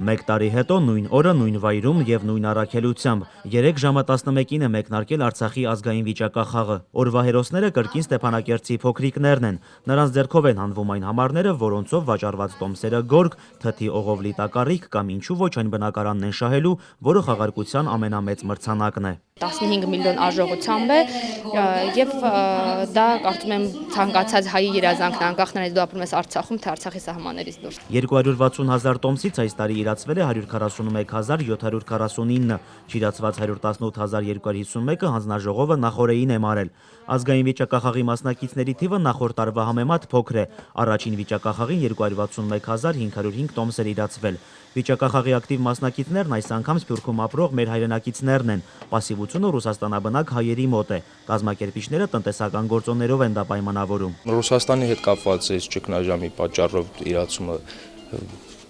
Մեկ տարի հետո նույն օրը, նույն վայրում եւ նույն առաքելությամբ 3 ժամը 11-ին է մեկնարկել Արցախի ազգային վիճակախաղը։ Օրվա հերոսները կրկին Ստեփանակերտցի փոքրիկներն են։ Նրանց ձեռքով են հանվում այն համարները, որոնցով վաճառված տոմսերը գորգ, թթի օղովլի տակառիկ կամ ինչու ոչ այն բնակարանն են շահելու, որը խաղարկության ամենամեծ մրցանակն է։ 15 միլիոն արժողությամբ է եւ դա կարծում եմ ցանկացած հայի երազանքն անկախ նրանից դու ապրում ես Արցախում թե Արցախի սահմաններից դուրս։ 260,000 տոմսից այս տարի իրացվել է 141,749, չիրացված 118,251-ը հանձնաժողովը նախօրեին է մարել։ Ազգային վիճակախաղի մասնակիցների թիվը նախորդ տարվա համեմատ փոքր է։ Առաջին վիճակախաղին 261,505 տոմս էր իրացվել։ Վիճակախաղի ակտիվ մասնակիցներն այս անգամ Սփյուռքում ապրող մեր հայրենակիցներն են։ Պասիվությունը ռուսաստանաբնակ հայերի մոտ է։ Կազմակերպիչները տնտեսական գործոններով են դա պայմանավորում։ Ռուսաստանի հետ կապված այս ճգնաժամի պատճառով իրացումը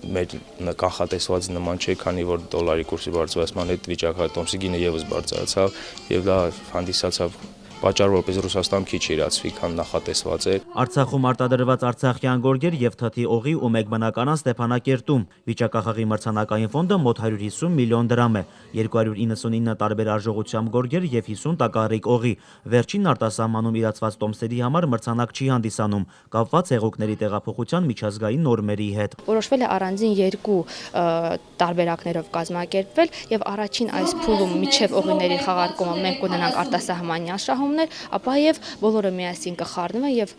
մեր կանխատեսվածի նման չէ, քանի որ դոլարի կուրսի բարձրացման հետ վիճակախաղի տոմսի գինը եւս բարձրացավ եւ դա հանդիսացավ պատճառ, որպես Ռուսաստանում քիչ իրացվի, քան նախատեսված էր։ Արցախում արտադրված արցախյան գորգեր եւ թթի օղի ու մեկ բնականան Ստեփանակերտում։ Վիճակախաղի մրցանակային ֆոնդը մոտ 150 միլիոն դրամ է, 299 տարբեր արժողությամբ գորգեր եւ 50 տակառիկ օղի։ Վերջին արտասահմանում իրացված տոմսերի համար մրցանակ չի հանդիսանում, կապված հեղուկների տեղափոխության միջազգային նորմերի հետ։ Որոշվել է առանձին 2 տարբերակներով կազմակերպվել եւ առաջին այս փուլում միջև օղիների խաղարկումը մենք կունենանք արտասահմանյան շահում, ապա եւ բոլորը միասին կխառնվեն եւ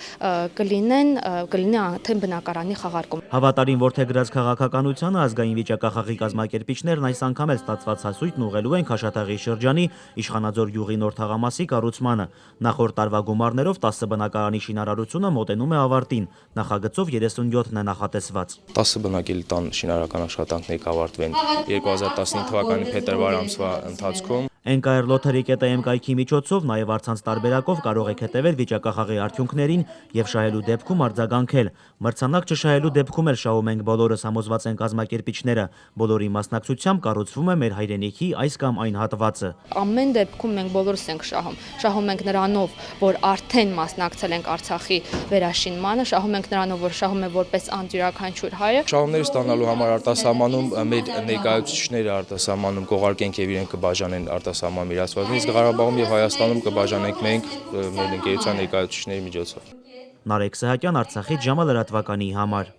կլինի արդեն բնակարանի խաղարկում։ Հավատարիմ որդեգրած քաղաքականությանը ազգային վիճակախաղի կազմակերպիչներն այս անգամ էլ ստացված հասույթն ուղղելու են Քաշաթաղի շրջանի Իշխանաձոր գյուղի նոր թաղամասի կառուցմանը։ Նախորդ տարվա գումարներով 10 բնակարանի շինարարությունը մոտենում է ավարտին, նախագծով 37-ն է նախատեսված։ 10 բնակելի տան շինարարական աշխատանքները կավարտվեն 2015 թվականի փետրվար ամսվա ընթացքում։ NKR Lottery.am կայքի միջոցով նաև առցանց տարբերակով կարող եք հետևել վիճակախաղի արդյունքներին եւ շահելու դեպքում արձագանքել։ Մրցանակ չշահելու դեպքում էլ շահում ենք բոլորս, համոզված են կազմակերպիչները։ Բոլորի մասնակցությամբ կառուցվում է մեր հայրենիքի այս կամ այն հատվածը։ Ամեն դեպքում մենք բոլորս ենք շահում։ Շահում ենք նրանով, որ արդեն մասնակցել ենք Արցախի վերաշինմանը, շահում ենք նրանով, որ շահում է որպես անձ յուրաքանչյուր հայը։ Շահումներ ստանալու համար արտասահմանում մեր ներկայացուցիչները արտասահմանում կողարկենք եւ իրենք կբաժանեն արտասահման իրացվածքն, իսկ Ղարաբաղում եւ Հայաստանում կբաժանենք մենք մեր ընկերության ներկայացուցիչների միջոցով։ Նարեկ Սահակյան, Արցախից ժամը լրատվականի համար։